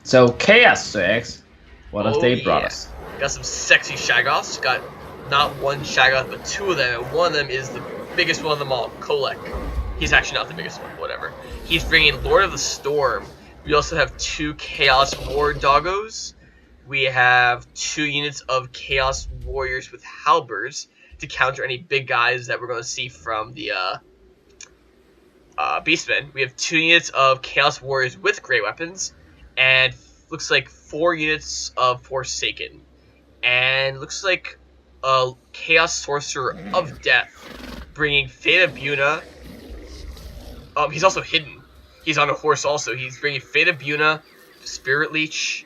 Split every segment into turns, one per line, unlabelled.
So Chaos Sex, what have
Oh
they brought
yeah.
us?
Got some sexy Shaggoths. Got not one Shaggoth, but two of them. And one of them is the biggest one of them all, Kolek. He's actually not the biggest one, whatever. He's bringing Lord of the Storm. We also have two Chaos War Doggos. We have 2 units of Chaos Warriors with halberds to counter any big guys that we're going to see from the Beastmen. We have 2 units of Chaos Warriors with great weapons, and looks like 4 units of Forsaken. And looks like a Chaos Sorcerer of Death, bringing Fate of Buna. He's also hidden. He's on a horse also. He's bringing Fate of Buna, Spirit Leech,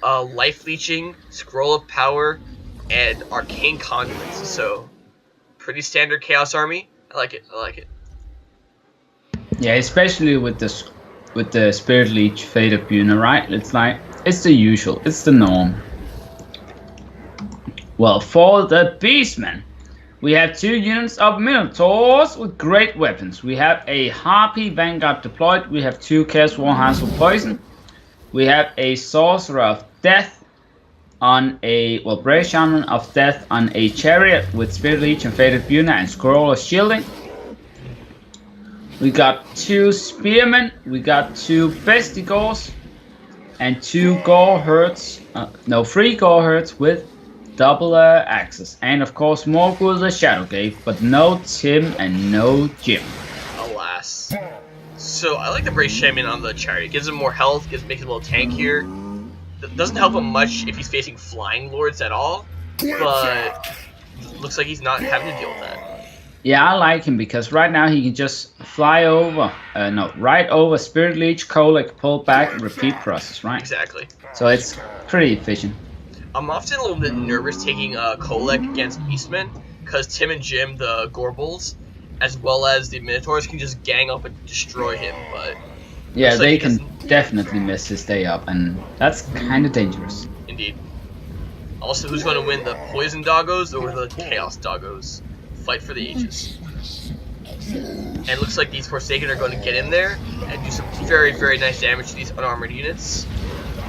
Life Leeching, Scroll of Power, and Arcane Conduits. So, pretty standard Chaos Army. I like it. I like it.
Yeah, especially with the Spirit Leech Fate of Buna, right? It's the usual, it's the norm. Well, for the Beastmen, we have 2 units of Minotaurs with great weapons. We have a Harpy Vanguard deployed. We have 2 Chaos Warhounds with poison. We have a Sorcerer of Death on a Brave Shaman of Death on a Chariot with Spirit Leech and Fate of Buna and Scroll of Shielding. We got 2 Spearmen. We got 2 Bestigors and 2 Gore Herds. 3 Gore Herds with double axes, and of course Morgul the Shadowgate, but no Tim and no Jim.
Alas. So I like the Brave Shaman on the Chariot. Gives him more health, makes him a little tankier. Doesn't help him much if he's facing flying lords at all, but looks like he's not having to deal with that.
Yeah, I like him because right now he can just fly over, right over Spirit Leech, Kolek, pull back, repeat process, right?
Exactly.
So it's pretty efficient.
I'm often a little bit nervous taking Kolek against Beastmen, because Tim and Jim, the Gorbals, as well as the Minotaurs, can just gang up and destroy him, but...
Yeah, they can definitely mess his day up, and that's kind of dangerous.
Indeed. Also, who's going to win, the Poison Doggos or the Chaos Doggos? Fight for the ages. And it looks like these Forsaken are going to get in there and do some very, very nice damage to these unarmored units.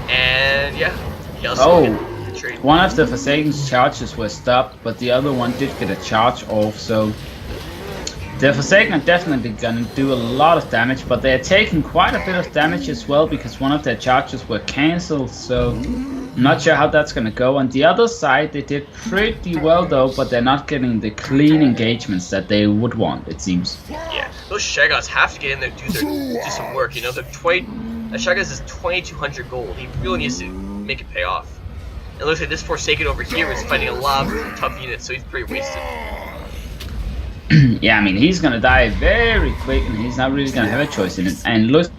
And yeah, Chaos Trade.
One of the Forsaken's charges was stopped, but the other one did get a charge off, so the Forsaken are definitely gonna do a lot of damage, but they're taking quite a bit of damage as well because one of their charges were cancelled, so I'm not sure how that's gonna go. On the other side, they did pretty well though, but they're not getting the clean engagements that they would want, it seems.
Yeah, those Shaggoths have to get in there and do some work, you know, that Shaggoth is 2,200 gold. He really needs to make it pay off. It looks like this Forsaken over here is fighting a lot of tough units, so he's pretty wasted.
Yeah, I mean, he's gonna die very quick, and he's not really gonna have a choice in it. And looks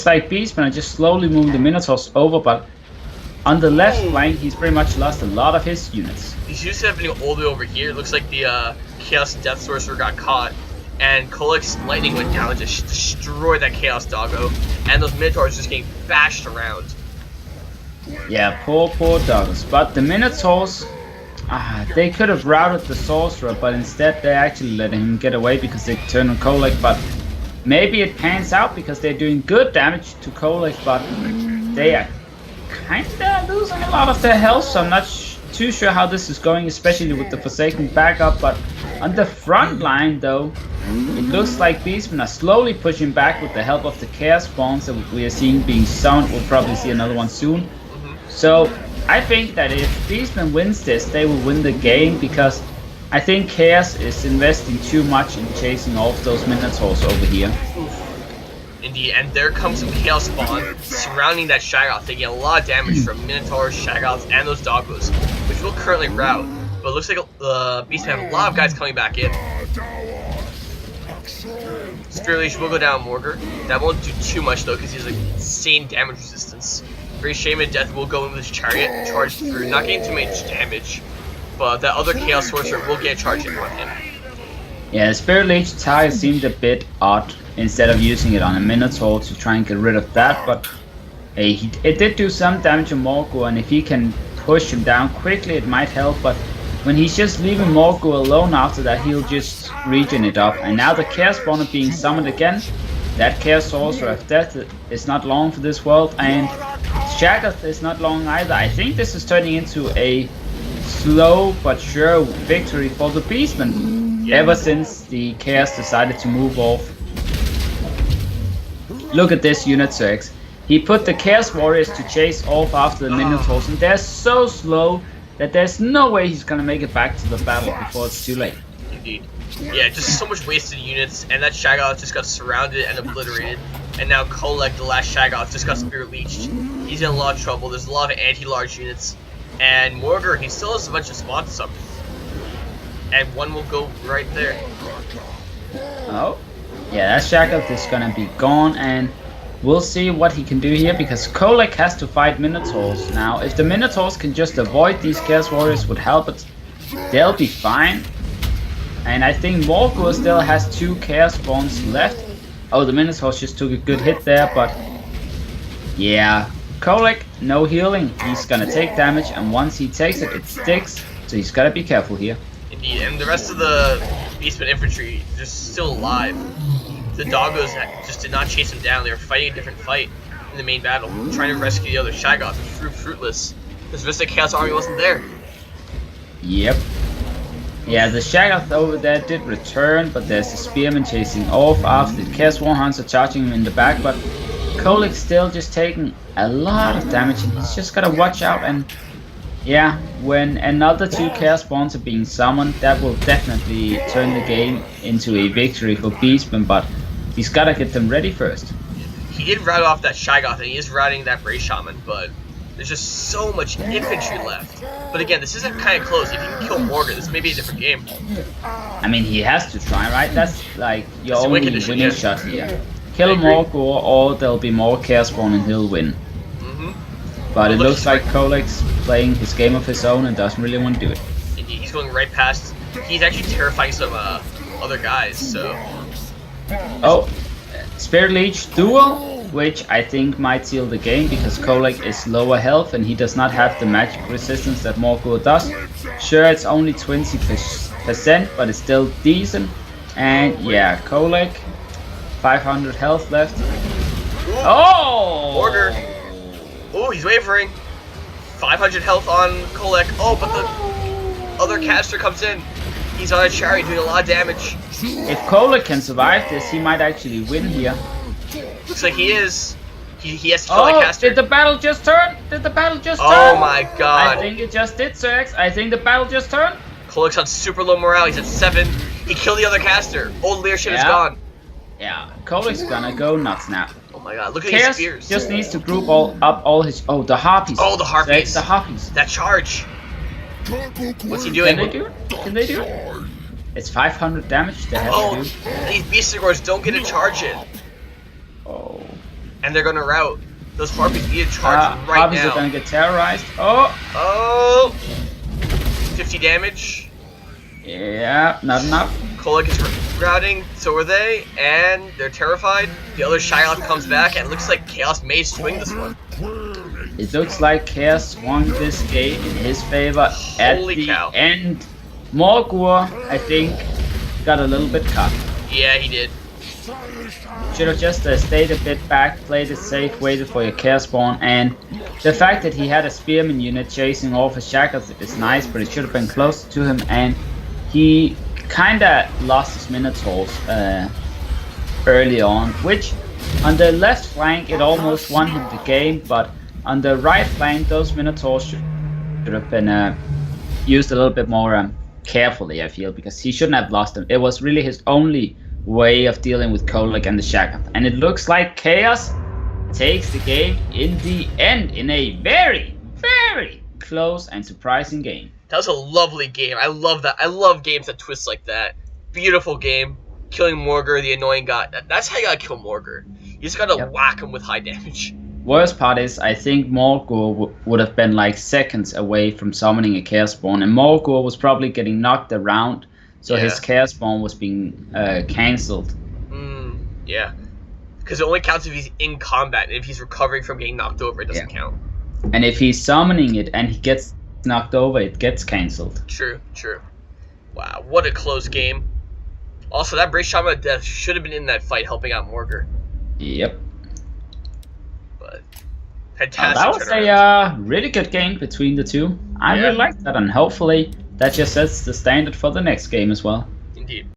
like Beastmen are just slowly moving the Minotaurs over, but on the left flank, he's pretty much lost a lot of his units.
These units have been all the way over here. It looks like the Chaos Death Sorcerer got caught, and Kolek's lightning went down and just destroyed that Chaos Doggo, and those Minotaurs just getting bashed around.
Yeah, poor doggos. But the Minotaurs, they could have routed the Sorcerer, but instead they actually let him get away because they turned on Kolek. But maybe it pans out because they're doing good damage to Kolek, but they are kinda losing a lot of their health, so I'm not too sure how this is going, especially with the Forsaken backup. But on the front line though, it looks like Beastmen are slowly pushing back with the help of the Chaos Spawns that we are seeing being summoned. We'll probably see another one soon. So I think that if Beastmen wins this, they will win the game because I think Chaos is investing too much in chasing off those Minotaurs over here.
Indeed, and there comes some Chaos Spawn surrounding that Shaggoth, taking a lot of damage from Minotaurs, Shaggoths, and those Doggos, which will currently rout. But it looks like the Beastmen have a lot of guys coming back in. Spirit Leech will go down Morgar. That won't do too much though, because he has like insane damage resistance. Brave Shaman Death will go in with his Chariot, charge through, not getting too much damage, but that other Chaos Sorcerer will get charging on him.
Yeah, the Spirit Leech target seemed a bit odd instead of using it on a Minotaur to try and get rid of that, but hey, it did do some damage on Morgul, and if he can push him down quickly it might help, but when he's just leaving Morgul alone after that, he'll just regen it up. And now the Chaos Spawner being summoned again, that Chaos Sorcerer of Death is not long for this world, and Shaggoth is not long either. I think this is turning into a slow but sure victory for the Beastmen. Ever since the Chaos decided to move off. Look at this unit 6. He put the Chaos Warriors to chase off after the Minotaurs, and they're so slow that there's no way he's gonna make it back to the battle before it's too late.
Indeed. Yeah, just so much wasted units, and that Shaggoth just got surrounded and obliterated. And now Kolek, the last Shaggoth, just got Spirit Leeched. He's in a lot of trouble. There's a lot of anti-large units. And Morgar, he still has a bunch of spots up. And one will go right there.
Oh. Yeah, that Shaggoth is gonna be gone, and we'll see what he can do here, because Kolek has to fight Minotaurs. Now, if the Minotaurs can just avoid these Chaos Warriors would help it, they'll be fine. And I think Morgur still has 2 Chaos Spawns left. Oh, the Minotaurs just took a good hit there, but yeah. Kolek, no healing. He's gonna take damage, and once he takes it, it sticks. So he's gotta be careful here.
Indeed, and the rest of the Beastmen infantry, they're still alive. The doggos just did not chase him down. They were fighting a different fight in the main battle, trying to rescue the other Shaggoth. It was fruitless. Because Vista Chaos Army wasn't there.
Yep. Yeah, the Shaggoth over there did return, but there's a Spearman chasing off after the Chaos Warhounds are charging him in the back, but Kolek's still just taking a lot of damage, and he's just gotta watch out. And yeah, when another 2 Chaos Spawns are being summoned, that will definitely turn the game into a victory for Beastmen, but he's gotta get them ready first.
He did rout off that Shaggoth, and he is routing that Bray Shaman, but there's just so much infantry left. But again, this isn't kind of close. If you can kill Morgan, this may be a different game.
I mean, he has to try, right? That's like your only winning shot here. Kill Morgur, or there'll be more Chaos Spawn and he'll win. But it looks like Kolek's playing his game of his own and doesn't really want to do it.
He's going right past. He's actually terrifying some other guys, so.
Oh, Spirit Leech duel, which I think might seal the game because Kolek is lower health and he does not have the magic resistance that Morgur does. Sure, it's only 20%, but it's still decent. And yeah, Kolek, 500 health left. Oh!
Morgar. Oh, he's wavering. 500 health on Kolek. Oh, but the other caster comes in. He's on a chariot doing a lot of damage.
If Kolek can survive this, he might actually win here.
Looks like he is. He has to kill that caster.
Did the battle just turn? Did the battle just turn?
Oh my god.
I think it just did, Sirx. I think the battle just turned.
Kolek's on super low morale. He's at 7. He killed the other caster. Old leadership is gone.
Yeah, Kolek's gonna go nuts now.
Oh my god, look at
Chaos
these spears.
just needs to group up all his... Oh, the Harpies.
Oh, the Harpies.
The Harpies.
That charge. What's he doing?
Can they do it? Can they do it? It's 500 damage they have to do.
These Beastigors don't get a charge in.
Oh.
And they're gonna rout. Those Harpies need a charge right
Harpies
now.
are gonna get terrorized. Oh!
Oh! 50 damage.
Yeah, not enough.
Kolek is routing, so are they, and they're terrified. The other Shylot comes back, and it looks like Chaos may swing this one.
It looks like Chaos won this game in his favor.
Holy cow.
And Morgur, I think, got a little bit cut.
Yeah, he did.
Should have just stayed a bit back, played it safe, waited for your Chaos Spawn, and the fact that he had a Spearman unit chasing off his Shaggoth is nice, but it should have been closer to him, and he kinda lost his Minotaurs early on, which on the left flank it almost won him the game, but on the right flank those Minotaurs should have been used a little bit more carefully, I feel, because he shouldn't have lost them. It was really his only way of dealing with Kolek and the Shaggoth, and it looks like Chaos takes the game in the end in a very, very close and surprising game.
That was a lovely game. I love that. I love games that twist like that. Beautiful game. Killing Morgur, the annoying guy. That's how you gotta kill Morgur. You just gotta whack him with high damage.
Worst part is, I think Morgur would have been like seconds away from summoning a Chaos Spawn, and Morgur was probably getting knocked around, so his Chaos Spawn was being cancelled.
Yeah. Because it only counts if he's in combat, and if he's recovering from getting knocked over, it doesn't count.
And if he's summoning it and he gets knocked over, it gets cancelled.
True, true. Wow, what a close game. Also, that Bray Shaman of Death should have been in that fight helping out Morgur.
Yep.
But Fantastic.
That was
turnaround.
a really good game between the two. I
Yeah.
really liked that, and hopefully that just sets the standard for the next game as well.
Indeed.